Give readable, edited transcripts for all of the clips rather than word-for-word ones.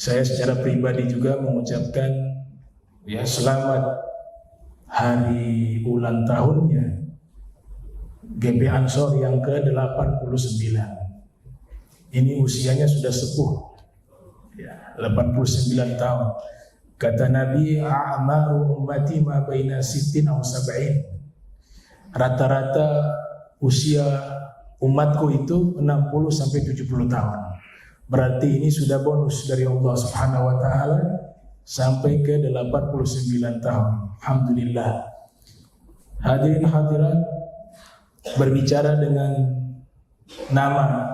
Saya secara pribadi juga mengucapkan ya selamat hari ulang tahunnya GP Ansor yang ke-89. Ini usianya sudah sepuh ya, 89 tahun. Kata Nabi, a'maru ummati ma baina sittin aw sab'in. Rata-rata usia umatku itu 60 sampai 70 tahun. Berarti ini sudah bonus dari Allah Subhanahu wa taala sampai ke 89 tahun. Alhamdulillah. Hadirin hadirat, berbicara dengan nama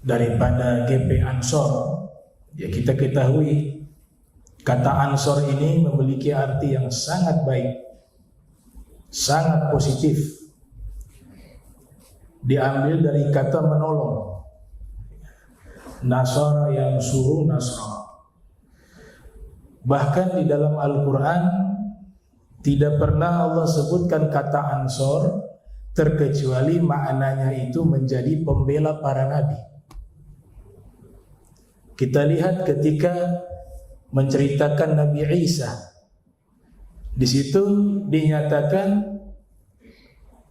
daripada GP Ansor, ya kita ketahui kata Ansor ini memiliki arti yang sangat baik, sangat positif. Diambil dari kata menolong. Nasara yang suruh nasra. Bahkan di dalam Al-Quran tidak pernah Allah sebutkan kata Ansor terkecuali maknanya itu menjadi pembela para nabi. Kita lihat ketika menceritakan Nabi Isa, di situ dinyatakan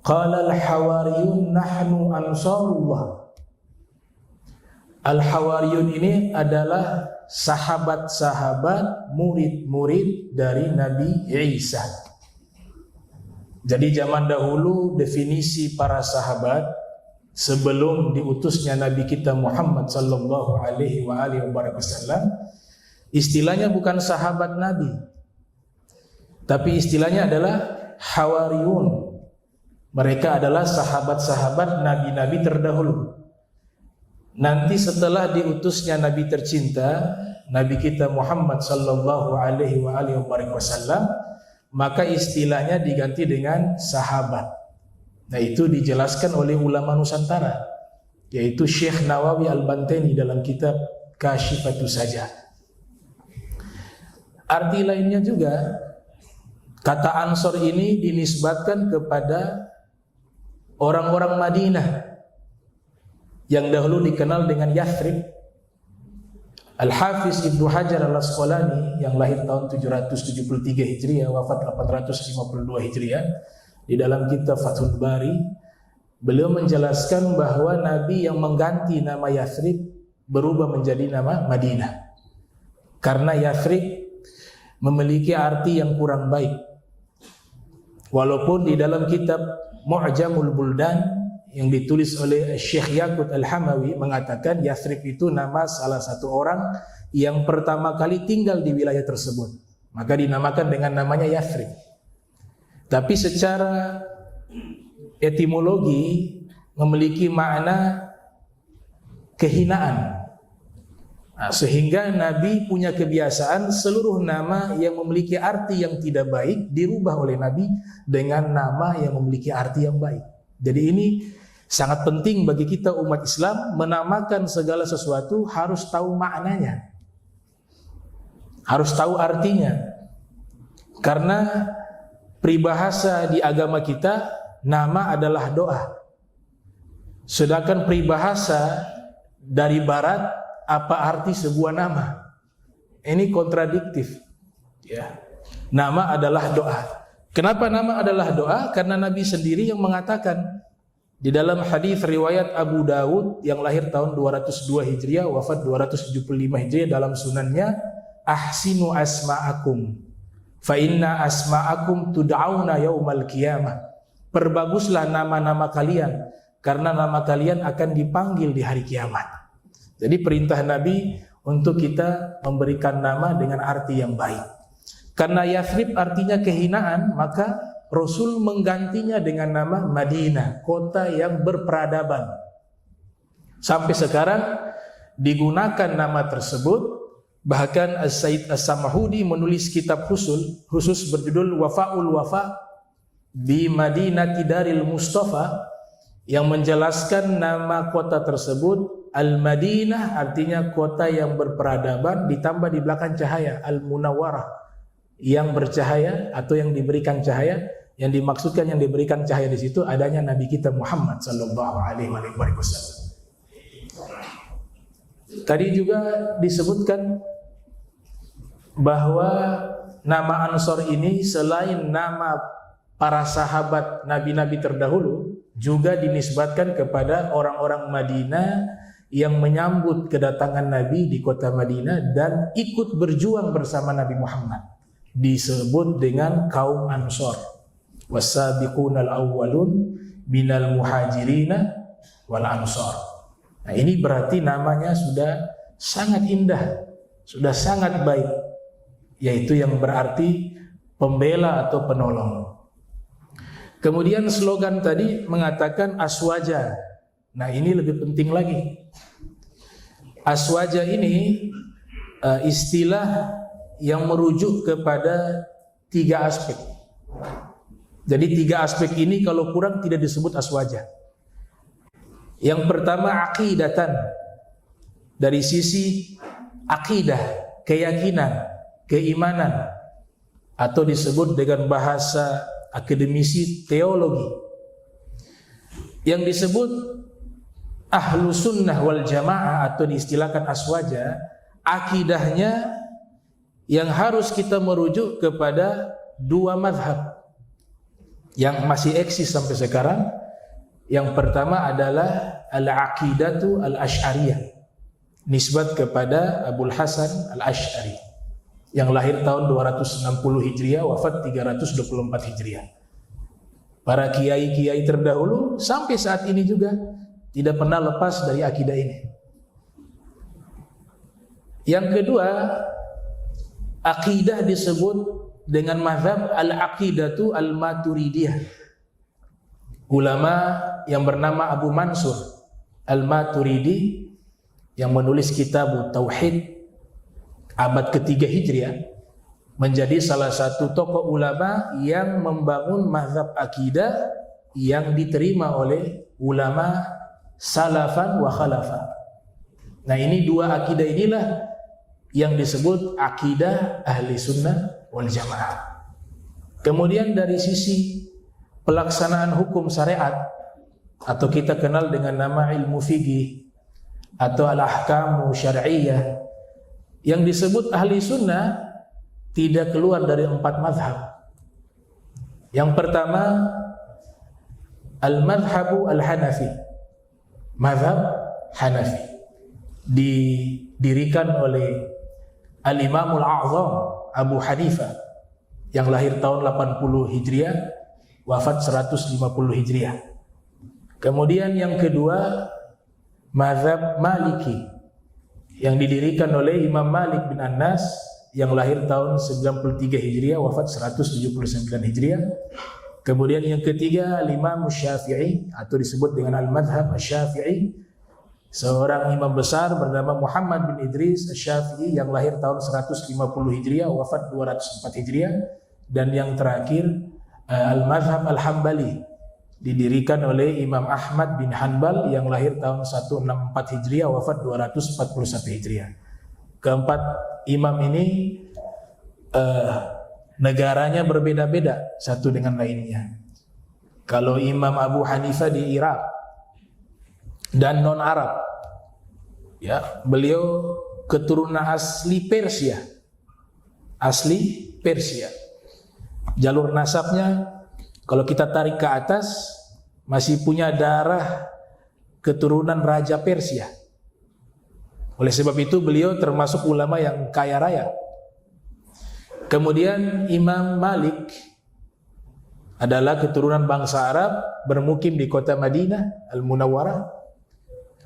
qala al-hawariyun nahnu ansarullah. Al-Hawariyun ini adalah sahabat-sahabat, murid-murid dari Nabi Isa. Jadi zaman dahulu definisi para sahabat sebelum diutusnya Nabi kita Muhammad sallallahu alaihi wasallam, istilahnya bukan sahabat Nabi, tapi istilahnya adalah Hawariyun. Mereka adalah sahabat-sahabat Nabi-Nabi terdahulu. Nanti setelah diutusnya Nabi tercinta, Nabi kita Muhammad sallallahu alaihi wasallam, maka istilahnya diganti dengan sahabat. Nah, itu dijelaskan oleh ulama Nusantara, yaitu Syekh Nawawi Al-Bantani dalam kitab Kasyifatus Sajah. Arti lainnya juga, kata Ansor ini dinisbatkan kepada orang-orang Madinah yang dahulu dikenal dengan Yathrib. Al-Hafiz Ibnu Hajar Al-Asqalani yang lahir tahun 773 Hijriah, wafat 852 Hijriah, di dalam kitab Fathul Bari, beliau menjelaskan bahwa Nabi yang mengganti nama Yathrib berubah menjadi nama Madinah. Karena Yathrib memiliki arti yang kurang baik. Walaupun di dalam kitab Mu'jamul Buldan yang ditulis oleh Syekh Yaqut Al-Hamawi mengatakan Yathrib itu nama salah satu orang yang pertama kali tinggal di wilayah tersebut, maka dinamakan dengan namanya Yathrib. Tapi secara etimologi memiliki makna kehinaan. Nah, sehingga Nabi punya kebiasaan seluruh nama yang memiliki arti yang tidak baik dirubah oleh Nabi dengan nama yang memiliki arti yang baik. Jadi ini sangat penting bagi kita umat Islam, menamakan segala sesuatu harus tahu maknanya, harus tahu artinya. Karena peribahasa di agama kita, nama adalah doa. Sedangkan peribahasa dari barat, apa arti sebuah nama? Ini kontradiktif ya. Nama adalah doa. Kenapa nama adalah doa? Karena Nabi sendiri yang mengatakan di dalam hadis riwayat Abu Dawud yang lahir tahun 202 Hijriah, wafat 275 Hijriah, dalam sunannya, ahsinu asma'akum fa inna asma'akum tud'auna yaumal qiyamah. Perbaguslah nama-nama kalian karena nama kalian akan dipanggil di hari kiamat. Jadi perintah Nabi untuk kita memberikan nama dengan arti yang baik. Karena Yathrib artinya kehinaan, maka Rasul menggantinya dengan nama Madinah, kota yang berperadaban. Sampai sekarang digunakan nama tersebut. Bahkan As-Said As-Samahudi menulis kitab khusus berjudul Wafa'ul Wafa bi Madinati Daril Mustafa, yang menjelaskan nama kota tersebut Al-Madinah, artinya kota yang berperadaban, ditambah di belakang cahaya Al-Munawwarah, yang bercahaya atau yang diberikan cahaya. Yang dimaksudkan yang diberikan cahaya di situ adanya Nabi kita Muhammad sallallahu alaihi wasallam. Tadi juga disebutkan bahwa nama Ansor ini selain nama para sahabat nabi-nabi terdahulu, juga dinisbatkan kepada orang-orang Madinah yang menyambut kedatangan Nabi di kota Madinah dan ikut berjuang bersama Nabi Muhammad. Disebut dengan kaum Ansor. Was-sabiqunal awwalun minal muhajirina wal ansor. Nah, ini berarti namanya sudah sangat indah, sudah sangat baik, yaitu yang berarti pembela atau penolong. Kemudian slogan tadi mengatakan aswaja. Nah, ini lebih penting lagi. Aswaja ini istilah yang merujuk kepada 3 aspek. Jadi 3 aspek ini kalau kurang tidak disebut aswaja. Yang pertama aqidatan, dari sisi akidah, keyakinan, keimanan, atau disebut dengan bahasa akademisi teologi. Yang disebut ahlu sunnah wal jamaah atau diistilahkan aswaja, akidahnya yang harus kita merujuk kepada 2 mazhab yang masih eksis sampai sekarang. Yang pertama adalah al-aqidatu al-asy'ariyah, nisbat kepada Abul Hasan al-Asy'ari yang lahir tahun 260 Hijriah, wafat 324 Hijriah. Para kiai-kiai terdahulu sampai saat ini juga tidak pernah lepas dari akidah ini. Yang kedua, akidah disebut dengan mazhab al-aqidatu al-maturidiyah. Ulama yang bernama Abu Mansur al-Maturidi yang menulis kitab Tauhid abad ke-3 Hijriah menjadi salah satu tokoh ulama yang membangun mazhab akidah yang diterima oleh ulama salafan wa khalafan. Nah, ini 2 akidah inilah yang disebut akidah ahli sunnah wal jamaah. Kemudian dari sisi pelaksanaan hukum syariat atau kita kenal dengan nama ilmu fikih atau al-ahkamu syar'iyyah, yang disebut ahli sunnah tidak keluar dari 4 mazhab. Yang pertama al-madhhabu al-hanafi, mazhab Hanafi, didirikan oleh al-imamul a'zam Abu Hanifah yang lahir tahun 80 Hijriah, wafat 150 Hijriah. Kemudian yang kedua mazhab Maliki yang didirikan oleh Imam Malik bin Anas yang lahir tahun 93 Hijriah, wafat 179 Hijriah. Kemudian yang ketiga Imam Syafi'i atau disebut dengan al-madhhab Asy-Syafi'i, seorang imam besar bernama Muhammad bin Idris Asy-Syafi'i yang lahir tahun 150 Hijriah, wafat 204 Hijriah. Dan yang terakhir al-madhhab al-Hambali, didirikan oleh Imam Ahmad bin Hanbal yang lahir tahun 164 Hijriah, wafat 241 Hijriah. Keempat imam ini negaranya berbeda-beda satu dengan lainnya. Kalau Imam Abu Hanifah di Irak dan non-Arab, ya, beliau keturunan asli Persia. Asli Persia. Jalur nasabnya kalau kita tarik ke atas masih punya darah keturunan Raja Persia. Oleh sebab itu beliau termasuk ulama yang kaya raya. Kemudian Imam Malik adalah keturunan bangsa Arab, bermukim di kota Madinah Al-Munawwarah.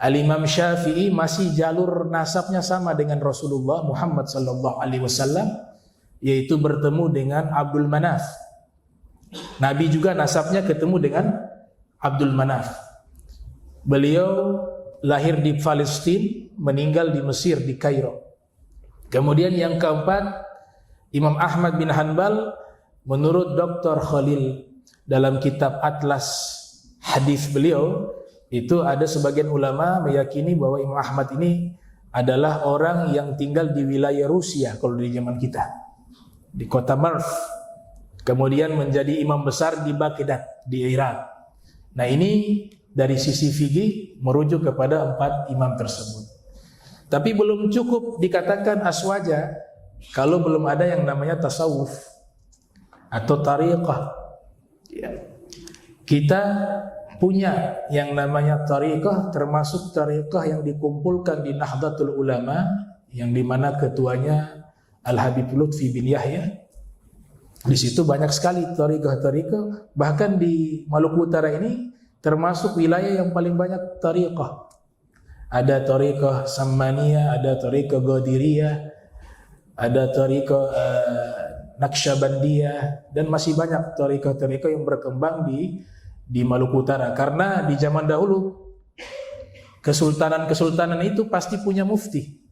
Al-Imam Syafi'i masih jalur nasabnya sama dengan Rasulullah Muhammad sallallahu alaihi wasallam, yaitu bertemu dengan Abdul Manaf. Nabi juga nasabnya ketemu dengan Abdul Manaf. Beliau lahir di Palestina, meninggal di Mesir di Kairo. Kemudian yang keempat Imam Ahmad bin Hanbal, menurut Dr. Khalil dalam kitab Atlas Hadis beliau, itu ada sebagian ulama meyakini bahwa Imam Ahmad ini adalah orang yang tinggal di wilayah Rusia kalau di zaman kita, di kota Marv. Kemudian menjadi imam besar di Baghdad di Irak. Nah, ini dari sisi fikih merujuk kepada 4 imam tersebut. Tapi belum cukup dikatakan aswaja, kalau belum ada yang namanya tasawuf atau tariqah. Ya. Kita punya yang namanya tariqah, termasuk tariqah yang dikumpulkan di Nahdlatul Ulama, yang dimana ketuanya Al-Habib Lutfi bin Yahya. Di situ banyak sekali tariqah-tariqah, bahkan di Maluku Utara ini termasuk wilayah yang paling banyak tariqah. Ada tariqah Sammaniyah, ada tariqah Qadiriyah, ada tariqah Naqsyabandiyah, dan masih banyak tariqah-tariqah yang berkembang di Maluku Utara. Karena di zaman dahulu kesultanan-kesultanan itu pasti punya mufti.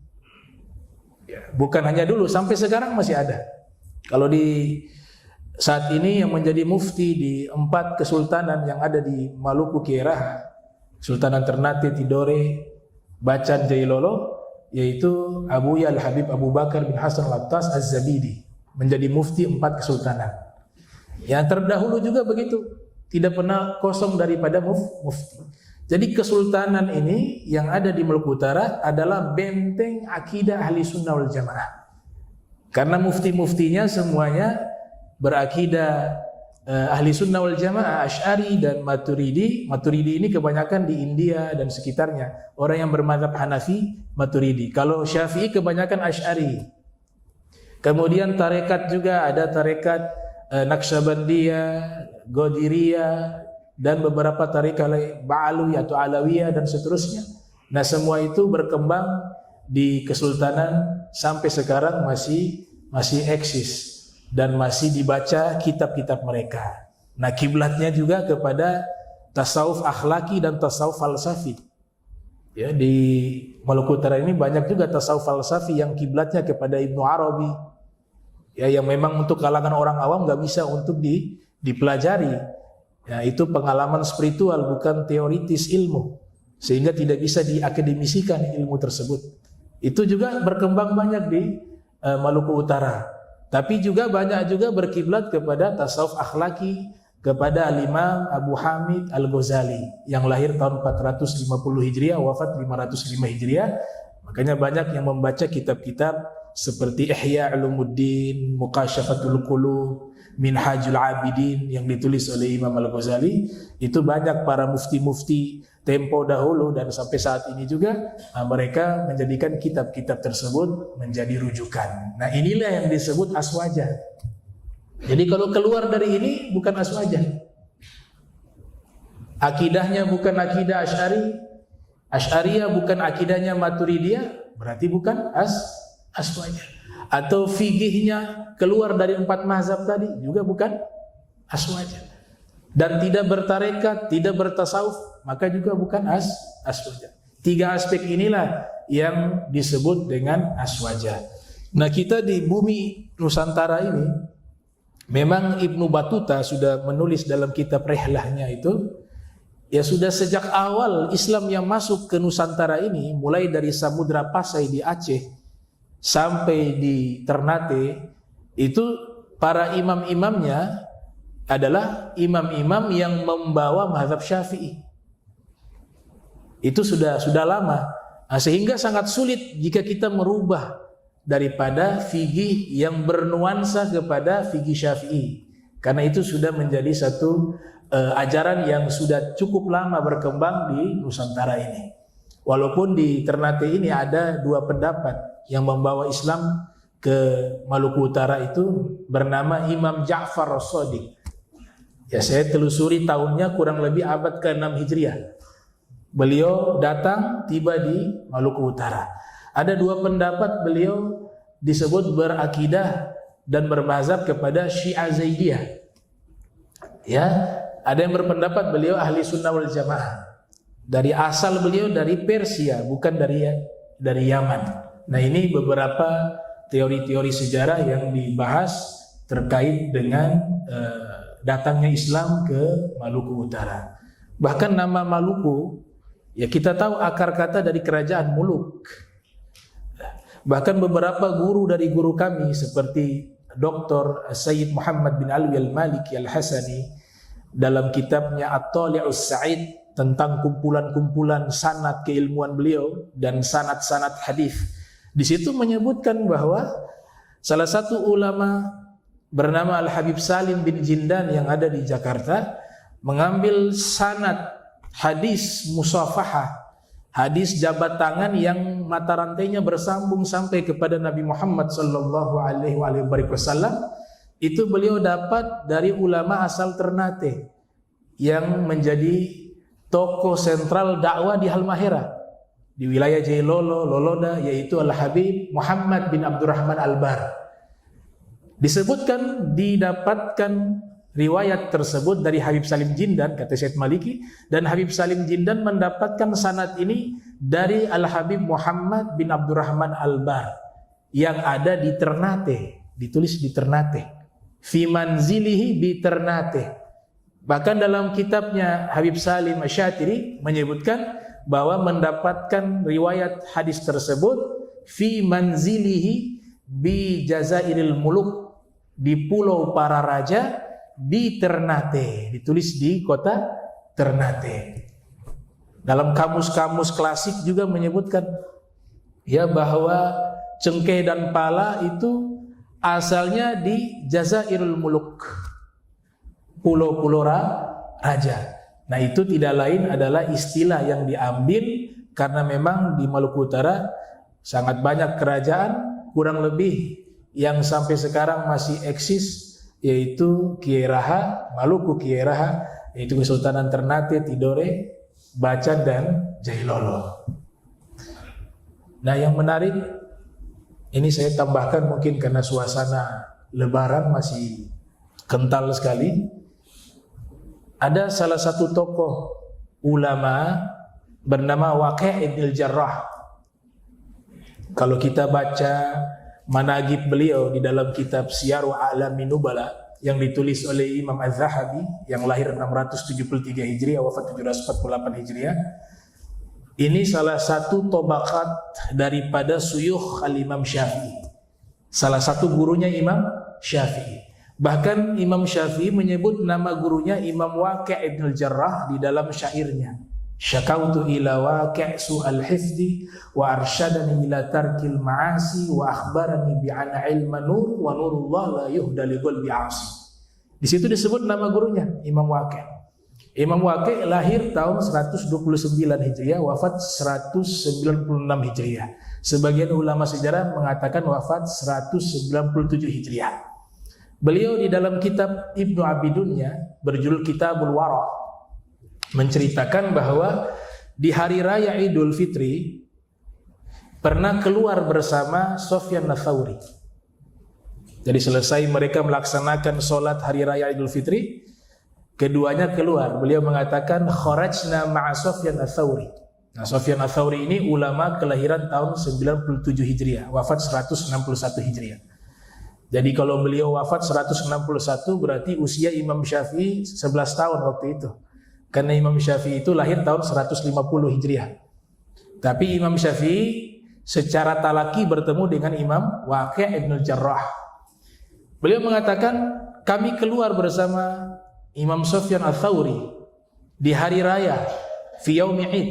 Bukan hanya dulu, sampai sekarang masih ada. Kalau di saat ini yang menjadi mufti di 4 kesultanan yang ada di Maluku Kieraha, Sultanan Ternate, Tidore, Bacan, Jailolo, yaitu Abuya Al-Habib Abu Bakar bin Hasan Al-Attas Az-Zabidi, menjadi mufti 4 kesultanan. Yang terdahulu juga begitu, tidak pernah kosong daripada mufti. Jadi kesultanan ini yang ada di Maluku Utara adalah benteng akidah Ahli Sunnah wal Jamaah. Karena mufti-muftinya semuanya berakidah Ahli Sunnah wal Jamaah, Asy'ari dan Maturidi. Maturidi ini kebanyakan di India dan sekitarnya. Orang yang bermadzhab Hanafi, Maturidi. Kalau Syafi'i kebanyakan Asy'ari. Kemudian tarekat juga ada tarekat Naqsyabandiyah, Qadiriyah, dan beberapa tarekat lain, Ba'alwi atau Alawiyah dan seterusnya. Nah, semua itu berkembang di kesultanan sampai sekarang masih eksis dan masih dibaca kitab-kitab mereka. Nah, kiblatnya juga kepada tasawuf akhlaki dan tasawuf falsafi. Ya, di Maluku Utara ini banyak juga tasawuf falsafi yang kiblatnya kepada Ibnu Arabi. Ya, yang memang untuk kalangan orang awam nggak bisa untuk dipelajari. Ya, itu pengalaman spiritual, bukan teoritis ilmu, sehingga tidak bisa diakademisikan ilmu tersebut. Itu juga berkembang banyak di Maluku Utara. Tapi juga banyak juga berkiblat kepada tasawuf akhlaki, kepada Al-Imam Abu Hamid Al-Ghazali yang lahir tahun 450 Hijriah, wafat 505 Hijriah. Makanya banyak yang membaca kitab-kitab seperti Ihya Ulumuddin, Muqasyafatul Qulub, Minhajul Abidin yang ditulis oleh Imam Al-Ghazali. Itu banyak para mufti-mufti tempo dahulu dan sampai saat ini juga mereka menjadikan kitab-kitab tersebut menjadi rujukan. Nah, inilah yang disebut aswaja. Jadi kalau keluar dari ini bukan aswaja. Akidahnya bukan akidah Asy'ari, Asy'ariyah bukan akidahnya Maturidiyah, berarti bukan aswaja. Atau fikihnya keluar dari 4 mazhab tadi juga bukan aswaja. Dan tidak bertarekat, tidak bertasawuf, maka juga bukan aswaja. 3 aspek inilah yang disebut dengan aswaja. Nah, kita di bumi Nusantara ini, memang Ibnu Battuta sudah menulis dalam kitab Rihlahnya itu, ya sudah sejak awal Islam yang masuk ke Nusantara ini, mulai dari Samudra Pasai di Aceh sampai di Ternate, itu para imam-imamnya adalah imam-imam yang membawa mazhab Syafi'i. Itu sudah lama. Nah, sehingga sangat sulit jika kita merubah daripada fikih yang bernuansa kepada fikih Syafi'i. Karena itu sudah menjadi satu ajaran yang sudah cukup lama berkembang di Nusantara ini. Walaupun di Ternate ini ada 2 pendapat yang membawa Islam ke Maluku Utara, itu bernama Imam Ja'far As-Shadiq. Ya, saya telusuri tahunnya kurang lebih abad ke-6 Hijriah. Beliau datang tiba di Maluku Utara. Ada 2 pendapat beliau disebut berakidah dan bermazhab kepada Syiah Zaidiyah. Ya, ada yang berpendapat beliau Ahli Sunnah wal Jamaah. Dari asal beliau dari Persia, bukan dari Yaman. Nah, ini beberapa teori-teori sejarah yang dibahas terkait dengan datangnya Islam ke Maluku Utara. Bahkan nama Maluku, ya kita tahu akar kata dari kerajaan Muluk. Bahkan beberapa guru dari guru kami seperti Dr. Sayyid Muhammad bin Alwi Al-Maliki Al-Hasani dalam kitabnya At-Tali'us Sa'id tentang kumpulan-kumpulan sanad keilmuan beliau dan sanad-sanad hadis, di situ menyebutkan bahwa Salah satu ulama bernama Al-Habib Salim bin Jindan yang ada di Jakarta mengambil sanad hadis musafahah, hadis jabat tangan yang mata rantainya bersambung sampai kepada Nabi Muhammad sallallahu alaihi wasallam. Itu beliau dapat dari ulama asal Ternate yang menjadi tokoh sentral dakwah di Halmahera di wilayah Jailolo, Loloda, yaitu Al-Habib Muhammad bin Abdurrahman Al-Bar. Disebutkan didapatkan riwayat tersebut dari Habib Salim Jindan, kata Syed Maliki, dan Habib Salim Jindan mendapatkan sanad ini dari Al-Habib Muhammad bin Abdurrahman Al-Bar yang ada di Ternate, ditulis di Ternate. Fi manzilihi bi Ternate. Bahkan dalam kitabnya Habib Salim Asyatiri menyebutkan bahwa mendapatkan riwayat hadis tersebut fi manzilihi bi Jazairil Muluk, di pulau para raja di Ternate, ditulis di kota Ternate. Dalam kamus-kamus klasik juga menyebutkan ya bahwa cengkeh dan pala itu asalnya di Jazairul Muluk, pulau-pulau raja. Nah, itu tidak lain adalah istilah yang diambil karena memang di Maluku Utara sangat banyak kerajaan, kurang lebih yang sampai sekarang masih eksis, yaitu Kiai Raha, Maluku Kiai Raha, yaitu Kesultanan Ternate, Tidore, Bacan, dan Jailolo. Nah, yang menarik ini saya tambahkan mungkin karena suasana Lebaran masih kental sekali. Ada salah satu tokoh ulama bernama Waqi' ibn al-Jarrah. Kalau kita baca manaqib beliau di dalam kitab Syiaru A'lamin Nubala yang ditulis oleh Imam Az-Zahabi yang lahir 673 Hijriah, wafat 748 Hijriah. Ini salah satu tobakat daripada suyukh al-Imam Syafi'i. Salah satu gurunya Imam Syafi'i. Bahkan Imam Syafi'i menyebut nama gurunya Imam Waqi' ibn al-Jarrah di dalam syairnya. Syakautu ila Waqi' su'al hifdi wa arsyadani ila tarkil ma'asi wa akhbarani bi'ana ilma nur wa nurullah la yuhda li qalbi 'asi. Di situ disebut nama gurunya Imam Waqi'. Imam Waqi' lahir tahun 129 Hijriah, wafat 196 Hijriah. Sebagian ulama sejarah mengatakan wafat 197 Hijriah. Beliau di dalam kitab Ibnu Abidunya berjudul Kitabul Wara menceritakan bahwa di hari raya Idul Fitri pernah keluar bersama Sufyan Ats-Tsauri. Jadi selesai mereka melaksanakan sholat hari raya Idul Fitri, keduanya keluar. Beliau mengatakan kharajna ma'a Sufyan Ats-Tsauri. Nah, Sufyan Ats-Tsauri ini ulama kelahiran tahun 97 Hijriah, wafat 161 Hijriah. Jadi kalau beliau wafat 161 berarti usia Imam Syafi'i 11 tahun waktu itu. Karena Imam Syafi'i itu lahir tahun 150 Hijriah. Tapi Imam Syafi'i secara talaki bertemu dengan Imam Waqi' ibn al-Jarrah. Beliau mengatakan kami keluar bersama Imam Sufyan Ats-Tsauri di hari raya fi yaumi Id.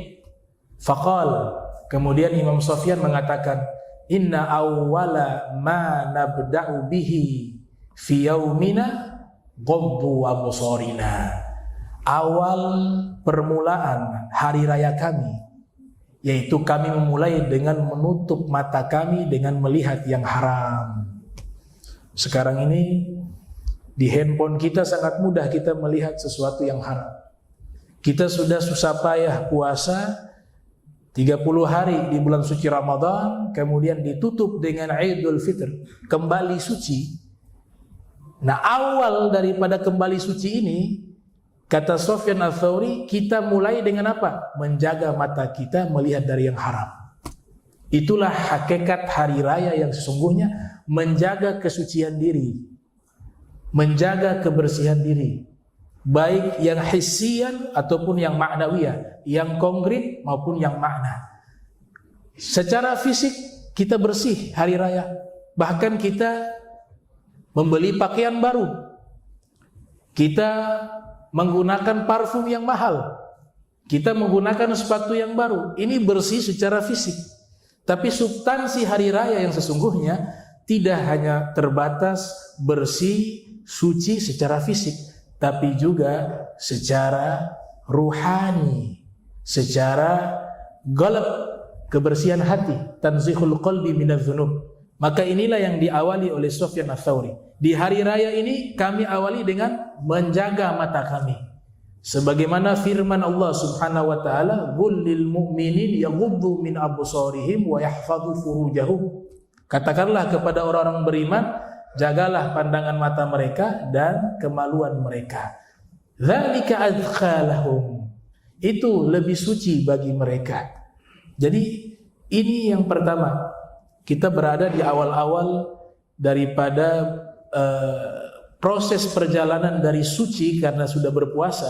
Faqal, kemudian Imam Sufyan mengatakan, inna awwala ma nabda'u bihi fi yaumina ghabbu absarina. Awal permulaan hari raya kami, yaitu kami memulai dengan menutup mata kami dengan melihat yang haram. Sekarang ini di handphone kita sangat mudah kita melihat sesuatu yang haram. Kita sudah susah payah puasa 30 hari di bulan suci Ramadan, kemudian ditutup dengan Idul Fitr, kembali suci. Nah, awal daripada kembali suci ini, kata Sufyan Ats-Tsauri, kita mulai dengan apa? Menjaga mata kita melihat dari yang haram. Itulah hakikat hari raya yang sesungguhnya, menjaga kesucian diri, menjaga kebersihan diri, baik yang hissian ataupun yang ma'nawiyah, yang konkret maupun yang makna. Secara fisik kita bersih hari raya, bahkan kita membeli pakaian baru, kita menggunakan parfum yang mahal, kita menggunakan sepatu yang baru. Ini bersih secara fisik. Tapi substansi hari raya yang sesungguhnya tidak hanya terbatas bersih, suci secara fisik, tapi juga secara ruhani, secara qalb, kebersihan hati, tanzihul qalbi minadz dzunub. Maka inilah yang diawali oleh Sufyan Ats-Tsauri. Di hari raya ini kami awali dengan menjaga mata kami. Sebagaimana firman Allah Subhanahu wa taala, "Qul lil mu'minin yaghuddu min absarihim wa yahfadhu furujahum." Katakanlah kepada orang-orang beriman, jagalah pandangan mata mereka dan kemaluan mereka. Dzalika adzka lahum. Itu lebih suci bagi mereka. Jadi ini yang pertama. Kita berada di awal-awal daripada proses perjalanan dari suci karena sudah berpuasa.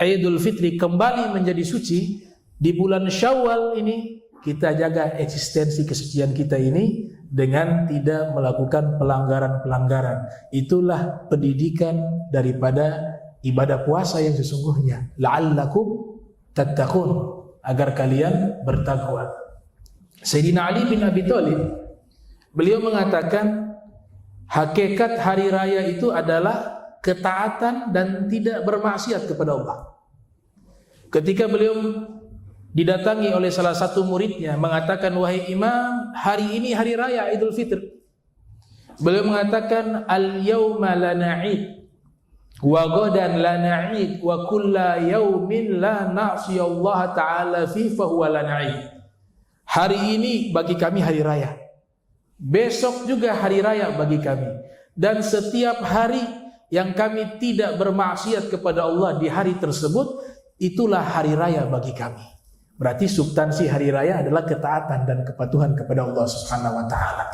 Idul Fitri kembali menjadi suci di bulan Syawal ini. Kita jaga eksistensi kesucian kita ini dengan tidak melakukan pelanggaran-pelanggaran. Itulah pendidikan daripada ibadah puasa yang sesungguhnya. La'allakum tattaqun, agar kalian bertakwa. Sayyidina Ali bin Abi Thalib, beliau mengatakan hakikat hari raya itu adalah ketaatan dan tidak bermaksiat kepada Allah. Ketika beliau didatangi oleh salah satu muridnya mengatakan, "Wahai imam, hari ini hari raya Idul Fitr." Beliau mengatakan, "Al-yawma lana 'id wa ghadan lana 'id wa kulla yawmin la na'si Allah ta'ala fi fa huwa lana 'id." Hari ini bagi kami hari raya. Besok juga hari raya bagi kami. Dan setiap hari yang kami tidak bermaksiat kepada Allah di hari tersebut, itulah hari raya bagi kami. Berarti substansi hari raya adalah ketaatan dan kepatuhan kepada Allah Subhanahu wa taala.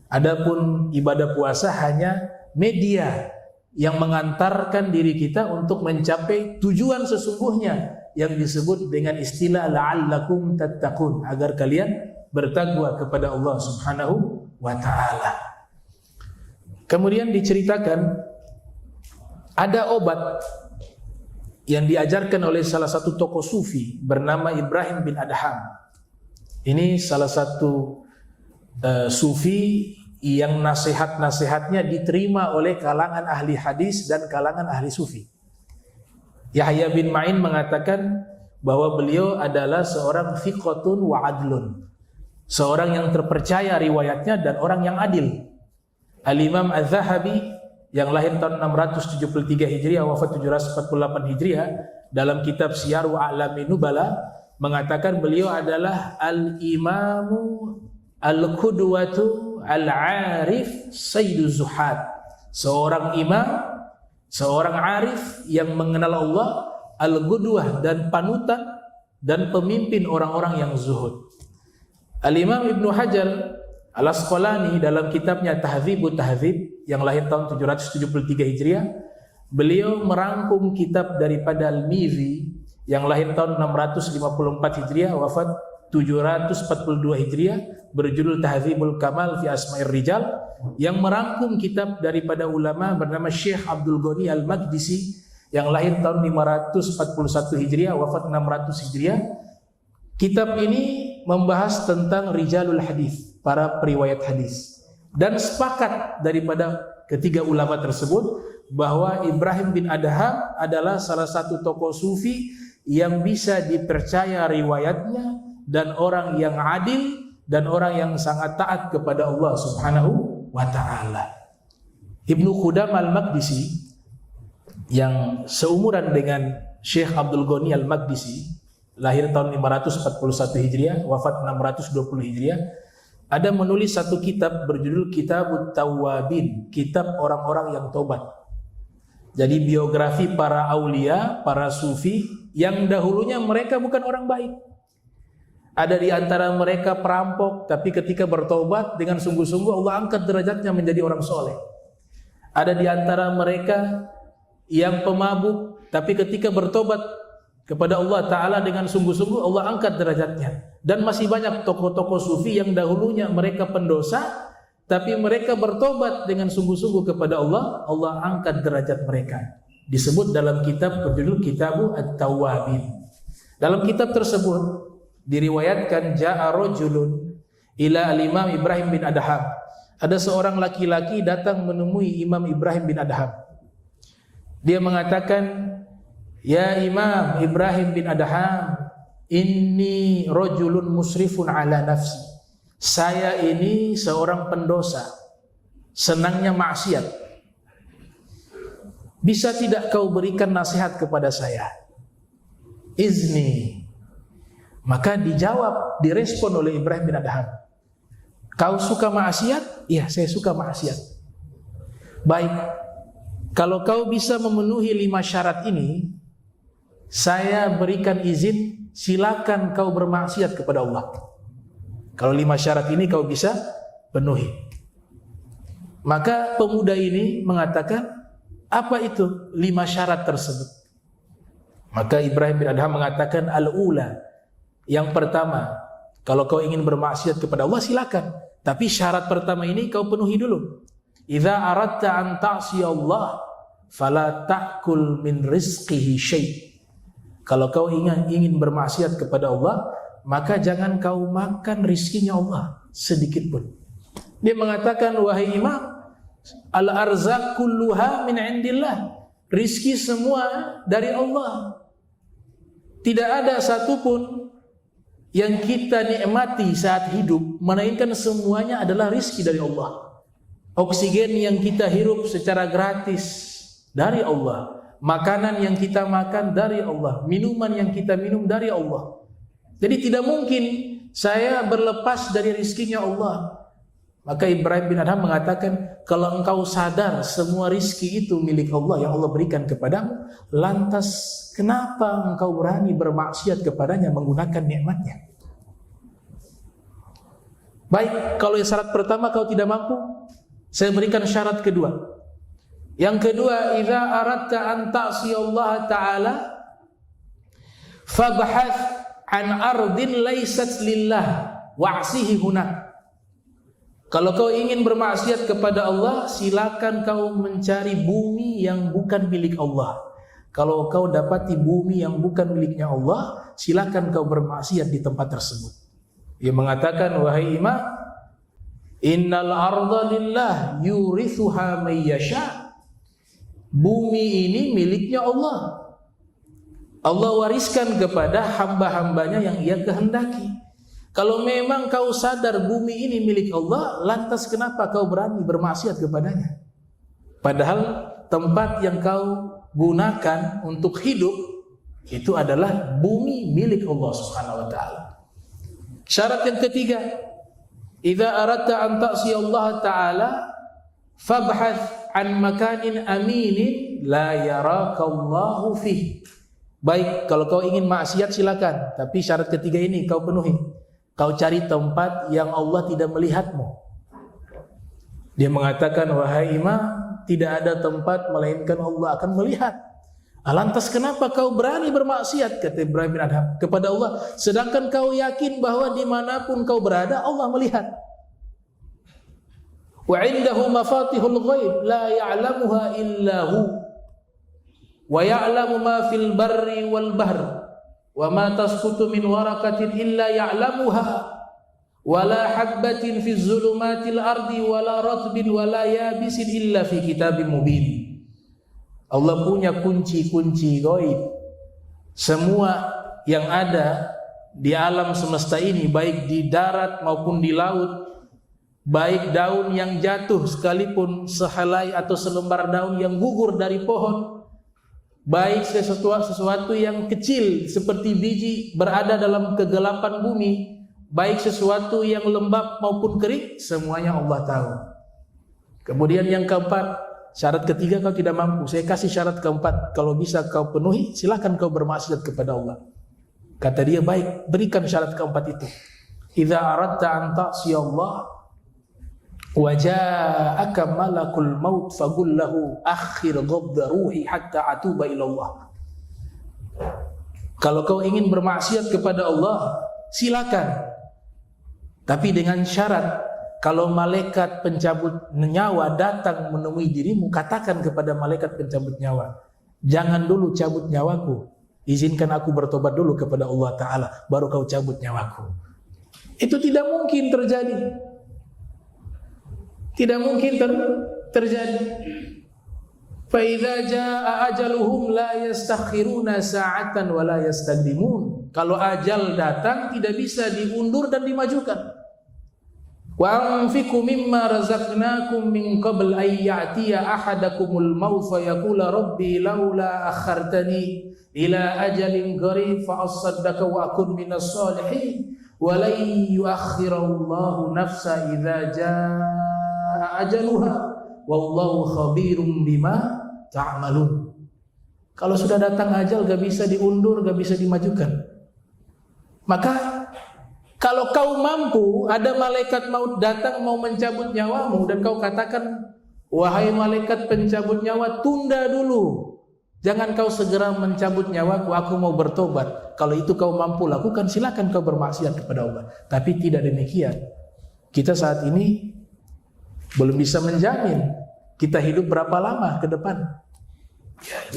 Adapun ibadah puasa hanya media yang mengantarkan diri kita untuk mencapai tujuan sesungguhnya yang disebut dengan istilah la'allakum tattaqun, agar kalian bertakwa kepada Allah Subhanahu wa taala. Kemudian diceritakan ada obat yang diajarkan oleh salah satu tokoh sufi bernama Ibrahim bin Adham. Ini salah satu sufi yang nasihat-nasihatnya diterima oleh kalangan ahli hadis dan kalangan ahli sufi. Yahya bin Ma'in mengatakan bahwa beliau adalah seorang thiqatun wa adlun, seorang yang terpercaya riwayatnya dan orang yang adil. Al-Imam Az-Zahabi yang lahir tahun 673 Hijriah, wafat 748 Hijriah, dalam kitab Syiaru A'lamin Nubala mengatakan beliau adalah al-imamu al-qudwatu al-arif sayyiduz zuhad, seorang imam, seorang arif yang mengenal Allah, al-qudwah dan panutan dan pemimpin orang-orang yang zuhud. Al-Imam Ibnu Hajar Al-Asqalani dalam kitabnya Tahdzibut Tahdzib yang lahir tahun 773 Hijriah, beliau merangkum kitab daripada Al-Mizi yang lahir tahun 654 Hijriah, wafat 742 Hijriah, berjudul Tahdzibul Kamal fi Asma'ir Rijal, yang merangkum kitab daripada ulama bernama Syekh Abdul Ghani Al-Maqdisi yang lahir tahun 541 Hijriah, wafat 600 Hijriah. Kitab ini membahas tentang rijalul hadis, para periwayat hadis, dan sepakat daripada ketiga ulama tersebut bahwa Ibrahim bin Adham adalah salah satu tokoh sufi yang bisa dipercaya riwayatnya dan orang yang adil dan orang yang sangat taat kepada Allah Subhanahu wa taala. Ibnu Qudam Al-Maqdisi yang seumuran dengan Syekh Abdul Ghani Al-Maqdisi, lahir tahun 541 Hijriah, wafat 620 Hijriah, ada menulis satu kitab berjudul Kitabut Tawwabin, kitab orang-orang yang tobat. Jadi biografi para aulia, para sufi yang dahulunya mereka bukan orang baik. Ada di antara mereka perampok, tapi ketika bertobat dengan sungguh-sungguh Allah angkat derajatnya menjadi orang soleh. Ada di antara mereka yang pemabuk, tapi ketika bertobat kepada Allah Ta'ala dengan sungguh-sungguh Allah angkat derajatnya. Dan masih banyak tokoh-tokoh sufi yang dahulunya mereka pendosa, tapi mereka bertobat dengan sungguh-sungguh kepada Allah, Allah angkat derajat mereka. Disebut dalam kitab berjudul Kitabu At-Tawwabin. Dalam kitab tersebut diriwayatkan ja'a rajulun ila al-Imam Ibrahim bin Adham. ada seorang laki-laki datang menemui Imam Ibrahim bin Adham. Dia mengatakan, "Ya Imam Ibrahim bin Adham, inni rajulun musrifun ala nafsi." Saya ini seorang pendosa, senangnya maksiat. Bisa tidak kau berikan nasihat kepada saya? Izni. Maka dijawab, direspon oleh Ibrahim bin Adham, kau suka maksiat? Iya, saya suka maksiat. Baik, kalau kau bisa memenuhi 5 syarat ini, saya berikan izin, silakan kau bermaksiat kepada Allah. Kalau 5 syarat ini kau bisa penuhi. Maka pemuda ini mengatakan, apa itu 5 syarat tersebut? Maka Ibrahim bin Adham mengatakan, al-ula, yang pertama, kalau kau ingin bermaksiat kepada Allah silakan, tapi syarat pertama ini kau penuhi dulu. Idza aradta an ta'si Allah fala ta'kul min rizqihi syai'. Kalau kau ingin bermaksiat kepada Allah, maka jangan kau makan rizkinya Allah sedikit pun. Dia mengatakan, wahai imam, al-arzaq kulluha min indillah. Rizki semua dari Allah. Tidak ada satupun yang kita nikmati saat hidup, melainkan semuanya adalah rizki dari Allah. Oksigen yang kita hirup secara gratis dari Allah. Makanan yang kita makan dari Allah. Minuman yang kita minum dari Allah. Jadi tidak mungkin saya berlepas dari rizkinya Allah. Maka Ibrahim bin Adham mengatakan, kalau engkau sadar semua rizki itu milik Allah yang Allah berikan kepadamu, lantas kenapa engkau berani bermaksiat kepadanya menggunakan nikmatnya? Baik, kalau syarat pertama kau tidak mampu, saya berikan syarat kedua. Yang kedua, idza aradta an ta'si Allah Ta'ala fabhath an ardin laysat lillah wa'sihi hunak. Kalau kau ingin bermaksiat kepada Allah, silakan kau mencari bumi yang bukan milik Allah. Kalau kau dapati bumi yang bukan miliknya Allah, silakan kau bermaksiat di tempat tersebut. Dia mengatakan, wahai imam, innal arda lillah yurithuha may yasha. Bumi ini miliknya Allah. Allah wariskan kepada hamba-hambanya yang ia kehendaki. Kalau memang kau sadar bumi ini milik Allah, lantas kenapa kau berani bermaksiat kepadanya? Padahal tempat yang kau gunakan untuk hidup itu adalah bumi milik Allah Subhanahu wa taala. Syarat yang ketiga, idza aradta an ta'si Allah Ta'ala fabhath an makanin aminin la yaraka Allahu fih. Baik, kalau kau ingin maksiat silakan, tapi syarat ketiga ini kau penuhi. Kau cari tempat yang Allah tidak melihatmu. Dia mengatakan, wahai imam, tidak ada tempat melainkan Allah akan melihat. Lantas kenapa kau berani bermaksiat, kata Ibrahim bin Adham, kepada Allah, sedangkan kau yakin bahwa dimanapun kau berada Allah melihat. Wa indahu mafatihul ghaib la ya'lamuha illa hu wa ya'lamu ma fil barri wal bahr wa ma tasqutu min waraqatin illa ya'lamuha wa la habbatin fi zulumatil ardi wa la ratbin wa la yabisin illa fi kitabim mubin. Allah punya kunci-kunci ghaib. Semua yang ada di alam semesta ini, baik di darat maupun di laut, baik daun yang jatuh sekalipun sehelai atau selembar daun yang gugur dari pohon, baik sesuatu yang kecil seperti biji berada dalam kegelapan bumi, baik sesuatu yang lembab maupun kering, semuanya Allah tahu. Kemudian yang keempat, syarat ketiga kau tidak mampu, saya kasih syarat keempat, kalau bisa kau penuhi, silakan kau bermaksiat kepada Allah. Kata dia, baik, berikan syarat keempat itu. Idza aradta an ta'si Allah wa ja'aka malakul maut faqul lahu akhir qabda ruhi hatta atuba ila Allah. Kalau kau ingin bermaksiat kepada Allah, silakan. Tapi dengan syarat, kalau malaikat pencabut nyawa datang menemui dirimu, katakan kepada malaikat pencabut nyawa, jangan dulu cabut nyawaku, izinkan aku bertobat dulu kepada Allah Ta'ala, baru kau cabut nyawaku. Itu tidak mungkin terjadi. Tidak mungkin terjadi. Fa idza jaa ajaluhum la yastakhiruna sa'atan wa la yastaqdimun. Kalau ajal datang tidak bisa diundur dan dimajukan. Wa anfiqu mimma razaqnakum min qabl an ya'tiya ahadakumul maut fa yaqula rabbi laula akhartani ila ajalin qarib fa asaddaqa wa akun minas solihin wa la yu'akhkhirallahu nafsa idza jaa ajaluha wallahu khabirum bima ta'malun. Kalau sudah datang ajal gak bisa diundur, gak bisa dimajukan. Maka kalau kau mampu, ada malaikat maut datang mau mencabut nyawamu dan kau katakan, wahai malaikat pencabut nyawa, tunda dulu. Jangan kau segera mencabut nyawaku, aku mau bertobat. Kalau itu kau mampu lakukan, silakan kau bermaksiat kepada Allah. Tapi tidak demikian. Kita saat ini belum bisa menjamin kita hidup berapa lama ke depan.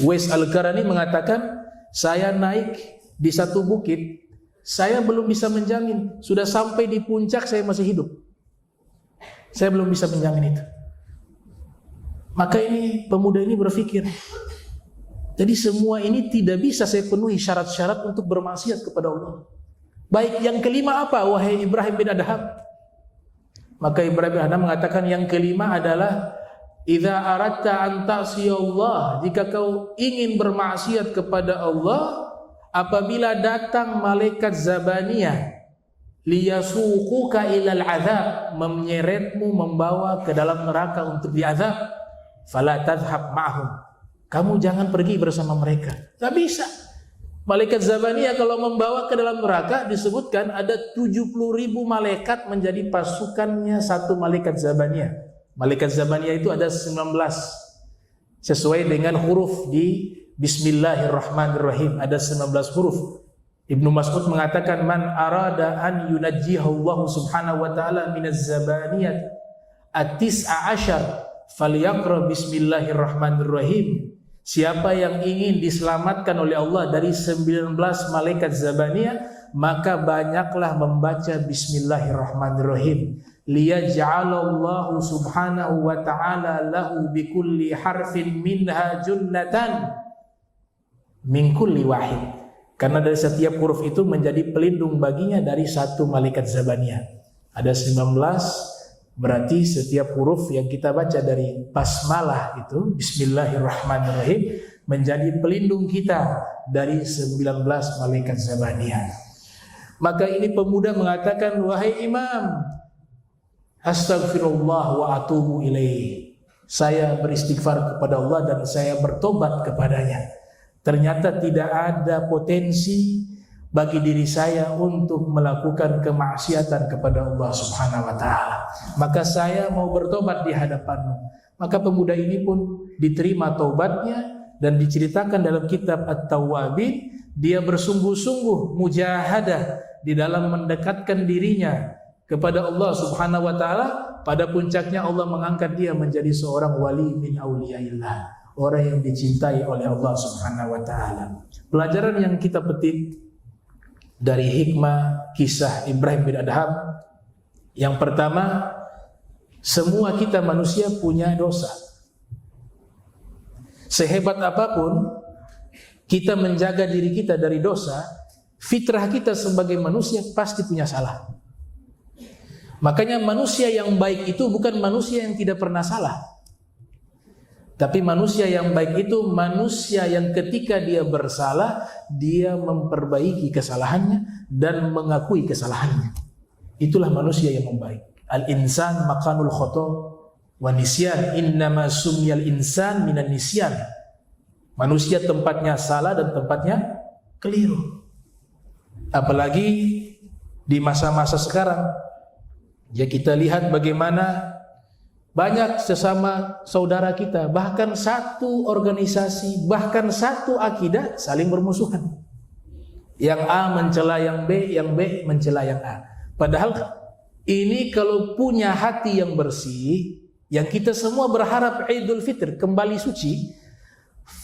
Uwais Al-Qarani mengatakan, saya naik di satu bukit, saya belum bisa menjamin sudah sampai di puncak saya masih hidup. Saya belum bisa menjamin itu. Maka ini pemuda ini berpikir, jadi semua ini tidak bisa saya penuhi syarat-syarat untuk bermaksiat kepada Allah. Baik, yang kelima apa wahai Ibrahim bin Adham? Maka Ibrahim bin Adham mengatakan yang kelima adalah idza aradta an ta'siyallah, jika kau ingin bermaksiat kepada Allah, apabila datang malaikat zabaniyah liyasuquka ilal azab, menyeretmu membawa ke dalam neraka untuk diazab, fala tadhhab ma'hum, kamu jangan pergi bersama mereka. Tak bisa. Malaikat zabaniyah kalau membawa ke dalam neraka disebutkan ada 70.000 malaikat menjadi pasukannya satu malaikat zabaniyah. Malaikat zabaniyah itu ada 19 sesuai dengan huruf di Bismillahirrahmanirrahim, ada 19 huruf. Ibnu Mas'ud mengatakan man arada an yunajjihu Allah subhanahu wa ta'ala minaz zabaniyah at-tis'a asyar falyaqra bismillahirrahmanirrahim. Siapa yang ingin diselamatkan oleh Allah dari 19 malaikat zabaniyah, maka banyaklah membaca bismillahirrahmanirrahim. Liyaj'alallahu subhanahu wa ta'ala lahu bikulli harfin minha junnatan min kulli wahid. Karena dari setiap huruf itu menjadi pelindung baginya dari satu malaikat zabaniyah. Ada 19, berarti setiap huruf yang kita baca dari basmalah itu bismillahirrahmanirrahim menjadi pelindung kita dari 19 malaikat zabaniyah. Maka ini pemuda mengatakan, wahai imam, astaghfirullah wa atubu ilaih, saya beristighfar kepada Allah dan saya bertobat kepadanya. Ternyata tidak ada potensi bagi diri saya untuk melakukan kemaksiatan kepada Allah subhanahu wa ta'ala. Maka saya mau bertobat di hadapanmu. Maka pemuda ini pun diterima taubatnya dan diceritakan dalam kitab At-Tawwabin, dia bersungguh-sungguh mujahadah di dalam mendekatkan dirinya kepada Allah subhanahu wa ta'ala. Pada puncaknya Allah mengangkat dia menjadi seorang wali min awliyaillah, orang yang dicintai oleh Allah subhanahu wa ta'ala. Pelajaran yang kita petik dari hikmah kisah Ibrahim bin Adham, yang pertama, semua kita manusia punya dosa. Sehebat apapun kita menjaga diri kita dari dosa, fitrah kita sebagai manusia pasti punya salah. Makanya manusia yang baik itu bukan manusia yang tidak pernah salah, tapi manusia yang baik itu manusia yang ketika dia bersalah, dia memperbaiki kesalahannya dan mengakui kesalahannya. Itulah manusia yang membaik. Al-insan makanul khoto wa nisyan, innama sumyal insan minan nisyan. Manusia tempatnya salah dan tempatnya keliru. Apalagi di masa-masa sekarang, ya kita lihat bagaimana banyak sesama saudara kita, bahkan satu organisasi, bahkan satu akidah saling bermusuhan. Yang A mencela yang B, yang B mencela yang A. Padahal ini kalau punya hati yang bersih, yang kita semua berharap Idul Fitr kembali suci,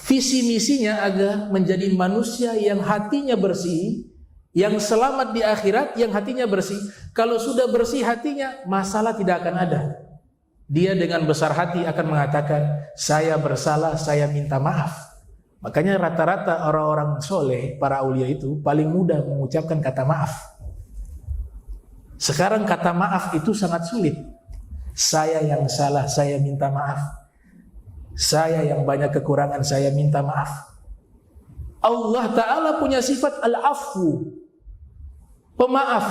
visi misinya agar menjadi manusia yang hatinya bersih, yang selamat di akhirat, yang hatinya bersih. Kalau sudah bersih hatinya, masalah tidak akan ada. dia dengan besar hati akan mengatakan, saya bersalah, saya minta maaf. Makanya rata-rata orang-orang soleh, para aulia itu paling mudah mengucapkan kata maaf. Sekarang kata maaf itu sangat sulit. Saya yang salah, saya minta maaf. Saya yang banyak kekurangan, saya minta maaf. Allah Ta'ala punya sifat al-afwu, pemaaf.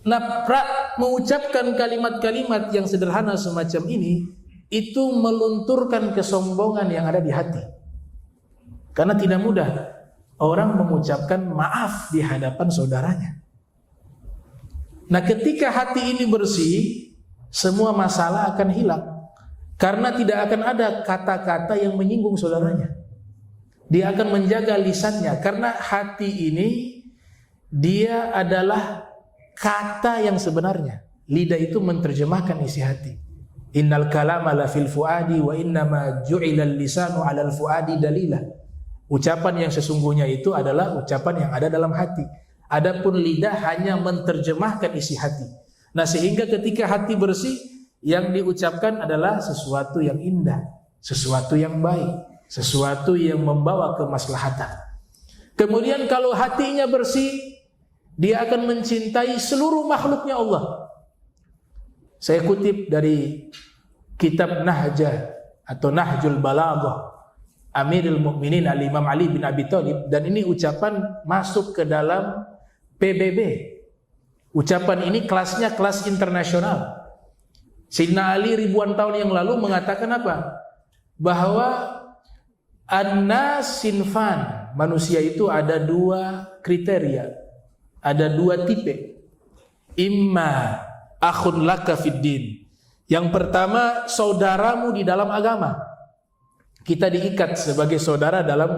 Nah, mengucapkan kalimat-kalimat yang sederhana semacam ini, itu melunturkan kesombongan yang ada di hati. Karena tidak mudah orang mengucapkan maaf di hadapan saudaranya. Nah, ketika hati ini bersih, semua masalah akan hilang. Karena tidak akan ada kata-kata yang menyinggung saudaranya. Dia akan menjaga lisannya. Karena hati ini, dia adalah kata yang sebenarnya. Lidah itu menerjemahkan isi hati. Innal kalama la fil fuadi wa innama ju'ilal lisanu 'alal fuadi dalila. Ucapan yang sesungguhnya itu adalah ucapan yang ada dalam hati. Adapun lidah hanya menerjemahkan isi hati. Nah, sehingga ketika hati bersih, yang diucapkan adalah sesuatu yang indah, sesuatu yang baik, sesuatu yang membawa kemaslahatan. Kemudian kalau hatinya bersih, dia akan mencintai seluruh makhluknya Allah. Saya kutip dari kitab Nahjah atau Nahjul Balaghah Amirul Mukminin Al-Imam Ali bin Abi Thalib, dan ini ucapan masuk ke dalam PBB. Ucapan ini kelasnya kelas internasional. Sayyidina Ali ribuan tahun yang lalu mengatakan apa? Bahwa an-nas sinfan, manusia itu ada dua kriteria. Ada dua tipe. Imma akhun laka fid din. Yang pertama, saudaramu di dalam agama. Kita diikat sebagai saudara dalam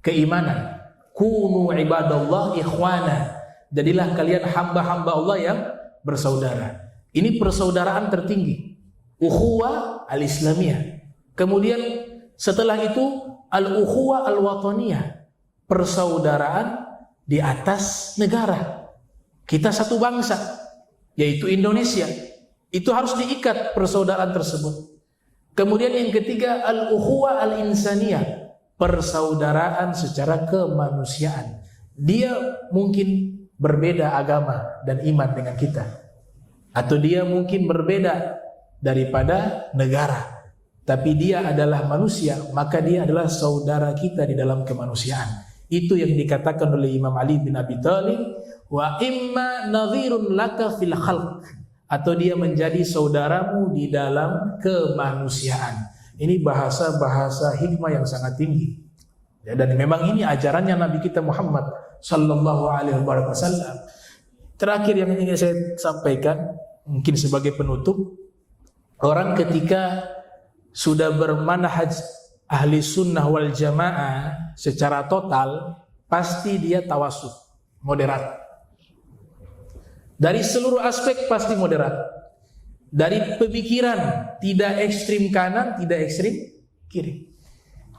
keimanan. Kunu ibadallah ikhwana. Jadilah kalian hamba-hamba Allah yang bersaudara. Ini persaudaraan tertinggi. Ukhuwah al-islamiyah. Kemudian setelah itu al-ukhuwah al-wataniyah. Persaudaraan di atas negara. Kita satu bangsa, yaitu Indonesia. Itu harus diikat persaudaraan tersebut. Kemudian yang ketiga, al-ukhuwah al-insaniyah, persaudaraan secara kemanusiaan. Dia mungkin berbeda agama dan iman dengan kita, atau dia mungkin berbeda daripada negara, tapi dia adalah manusia, maka dia adalah saudara kita di dalam kemanusiaan. Itu yang dikatakan oleh Imam Ali bin Abi Thalib, wa imma nadhirun laka fil khalq, atau dia menjadi saudaramu di dalam kemanusiaan. Ini bahasa-bahasa hikmah yang sangat tinggi. Ya, dan memang ini ajarannya Nabi kita Muhammad sallallahu alaihi wasallam. Terakhir yang ingin saya sampaikan, mungkin sebagai penutup, orang ketika sudah bermanhaj ahli sunnah wal jamaah secara total, pasti dia tawassut, moderat. Dari seluruh aspek pasti moderat. Dari pemikiran, tidak ekstrim kanan, tidak ekstrim kiri.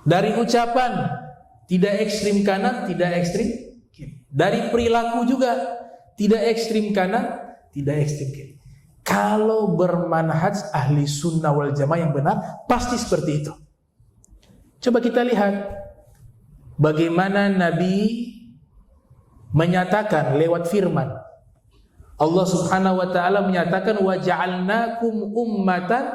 Dari ucapan, tidak ekstrim kanan, tidak ekstrim kiri. Dari perilaku juga, tidak ekstrim kanan, tidak ekstrim kiri. Kalau bermanhaj ahli sunnah wal jamaah yang benar, pasti seperti itu. Coba kita lihat bagaimana Nabi menyatakan lewat firman. Allah Subhanahu wa taala menyatakan wa ja'alnakum ummatan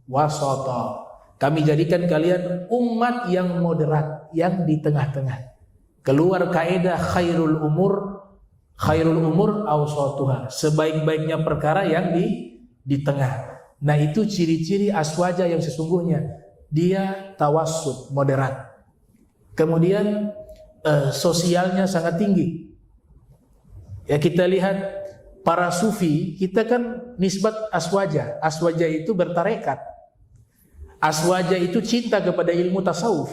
wasata. Kami jadikan kalian umat yang moderat, yang di tengah-tengah. Keluar kaidah khairul umur awsatuha. Sebaik-baiknya perkara yang di tengah. Nah, itu ciri-ciri aswaja yang sesungguhnya. Dia tawassut, moderat. Kemudian sosialnya sangat tinggi. Ya, kita lihat para sufi, kita kan nisbat aswaja. Aswaja itu bertarekat. Aswaja itu cinta kepada ilmu tasawuf.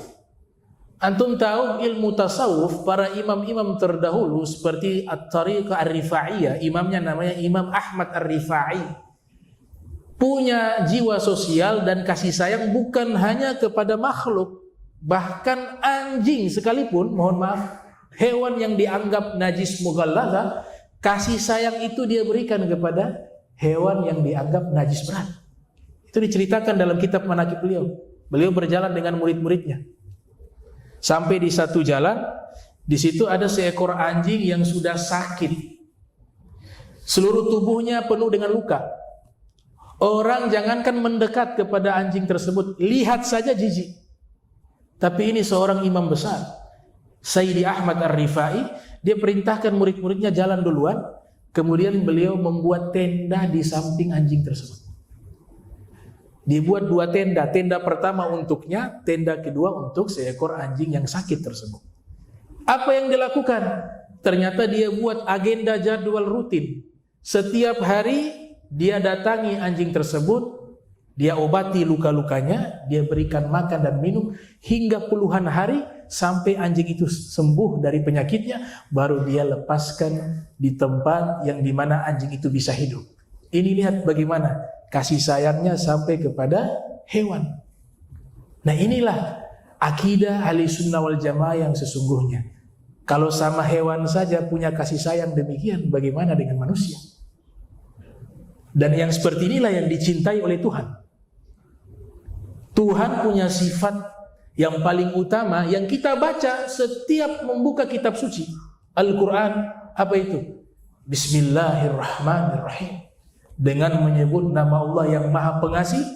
Antum tahu ilmu tasawuf, para imam-imam terdahulu seperti At-Tariqah Ar-Rifa'iyah, imamnya namanya Imam Ahmad Ar-Rifa'i, punya jiwa sosial dan kasih sayang bukan hanya kepada makhluk, bahkan anjing sekalipun, mohon maaf, hewan yang dianggap najis mughalladha, kasih sayang itu dia berikan kepada hewan yang dianggap najis berat. Itu diceritakan dalam kitab manaqib beliau. Beliau berjalan dengan murid-muridnya. Sampai di satu jalan, di situ ada seekor anjing yang sudah sakit. Seluruh tubuhnya penuh dengan luka. Orang jangankan mendekat kepada anjing tersebut, lihat saja jijik. Tapi ini seorang imam besar, Sayyidi Ahmad Ar-Rifai, dia perintahkan murid-muridnya jalan duluan, kemudian beliau membuat tenda di samping anjing tersebut. Dibuat 2 tenda, tenda pertama untuknya, tenda kedua untuk seekor anjing yang sakit tersebut. Apa yang dilakukan? Ternyata dia buat agenda jadwal rutin. Setiap hari dia datangi anjing tersebut, dia obati luka-lukanya, dia berikan makan dan minum hingga puluhan hari sampai anjing itu sembuh dari penyakitnya, baru dia lepaskan di tempat yang dimana anjing itu bisa hidup. Ini lihat bagaimana kasih sayangnya sampai kepada hewan. Nah inilah akidah Ahlussunnah wal Jamaah yang sesungguhnya. Kalau sama hewan saja punya kasih sayang demikian, bagaimana dengan manusia? Dan yang seperti inilah yang dicintai oleh Tuhan. Tuhan punya sifat yang paling utama yang kita baca setiap membuka kitab suci Al-Quran. Apa itu? Bismillahirrahmanirrahim. Dengan menyebut nama Allah yang maha pengasih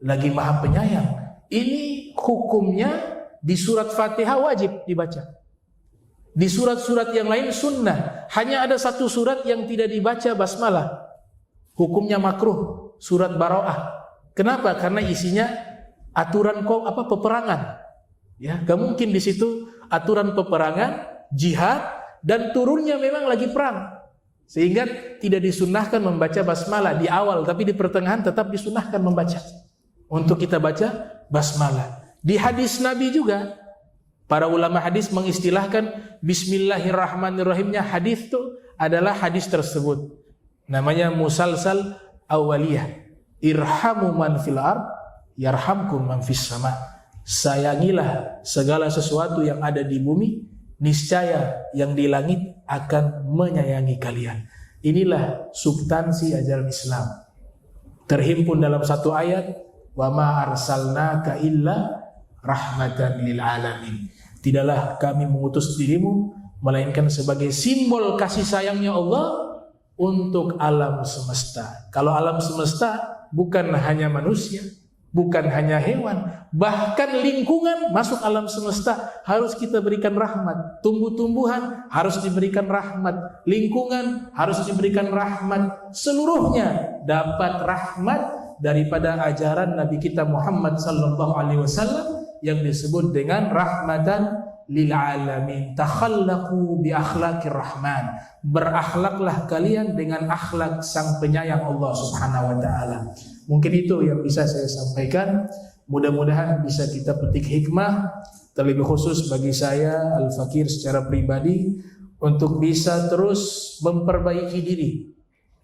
lagi maha penyayang. Ini hukumnya di surat Fatihah wajib dibaca. Di surat-surat yang lain sunnah. Hanya ada satu surat yang tidak dibaca basmalah, hukumnya makruh, surat Bara'ah. Kenapa? Karena isinya aturan peperangan. Ya, gak mungkin di situ aturan peperangan, jihad, dan turunnya memang lagi perang. Sehingga tidak disunnahkan membaca basmalah di awal, tapi di pertengahan tetap disunnahkan membaca. Untuk kita baca basmalah. Di hadis Nabi juga, para ulama hadis mengistilahkan Bismillahirrahmanirrahimnya hadis itu adalah hadis tersebut. Namanya musalsal awaliyah. Irhamu man fil ard yarhamkum man fis sama. Sayangilah segala sesuatu yang ada di bumi, niscaya yang di langit akan menyayangi kalian. Inilah substansi ajaran Islam. Terhimpun dalam satu ayat, wa ma arsalnaka illa rahmatan lil alamin. Tidaklah kami mengutus dirimu melainkan sebagai simbol kasih sayangnya Allah untuk alam semesta. Kalau alam semesta bukan hanya manusia, bukan hanya hewan, bahkan lingkungan masuk alam semesta harus kita berikan rahmat. Tumbuh-tumbuhan harus diberikan rahmat, lingkungan harus diberikan rahmat. Seluruhnya dapat rahmat daripada ajaran Nabi kita Muhammad sallallahu alaihi wasallam yang disebut dengan rahmatan lil alamin. Takhallaqu bi akhlaqir rahman. Berakhlaklah kalian dengan akhlak sang penyayang Allah Subhanahu wa taala. Mungkin itu yang bisa saya sampaikan. Mudah-mudahan bisa kita petik hikmah, terlebih khusus bagi saya Al-Fakir secara pribadi, untuk bisa terus memperbaiki diri.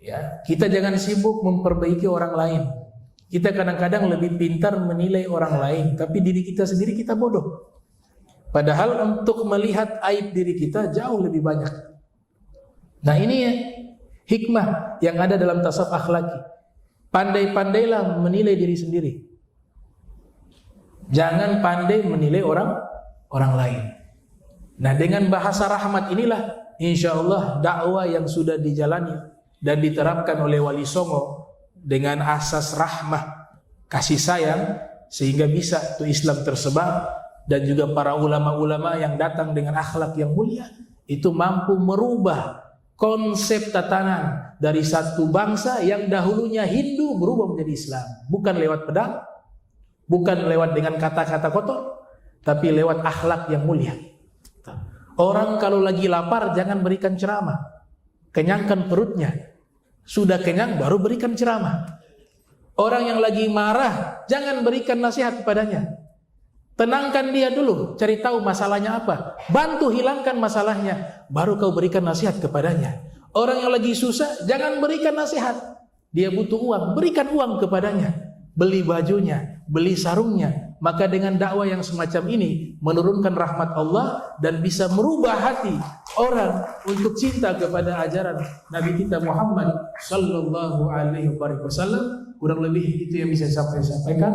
Ya, kita jangan sibuk memperbaiki orang lain. Kita kadang-kadang lebih pintar menilai orang lain, tapi diri kita sendiri kita bodoh. Padahal untuk melihat aib diri kita jauh lebih banyak. Nah ini ya, hikmah yang ada dalam tasawuf akhlaki. Pandai-pandailah menilai diri sendiri. Jangan pandai menilai orang lain. Nah dengan bahasa rahmat inilah insya Allah dakwah yang sudah dijalani dan diterapkan oleh Wali Songo dengan asas rahmah, kasih sayang, sehingga bisa itu Islam tersebar. Dan juga para ulama-ulama yang datang dengan akhlak yang mulia itu mampu merubah konsep tatanan dari satu bangsa yang dahulunya Hindu berubah menjadi Islam. Bukan lewat pedang, bukan lewat dengan kata-kata kotor, tapi lewat akhlak yang mulia. Orang kalau lagi lapar jangan berikan ceramah, kenyangkan perutnya. Sudah kenyang baru berikan ceramah. Orang yang lagi marah jangan berikan nasihat kepadanya. Tenangkan dia dulu, cari tahu masalahnya apa, bantu hilangkan masalahnya, baru kau berikan nasihat kepadanya. Orang yang lagi susah, jangan berikan nasihat. Dia butuh uang, berikan uang kepadanya. beli bajunya, beli sarungnya. Maka dengan dakwah yang semacam ini menurunkan rahmat Allah dan bisa merubah hati orang untuk cinta kepada ajaran Nabi kita Muhammad sallallahu alaihi wasallam. Kurang lebih itu yang bisa saya sampaikan.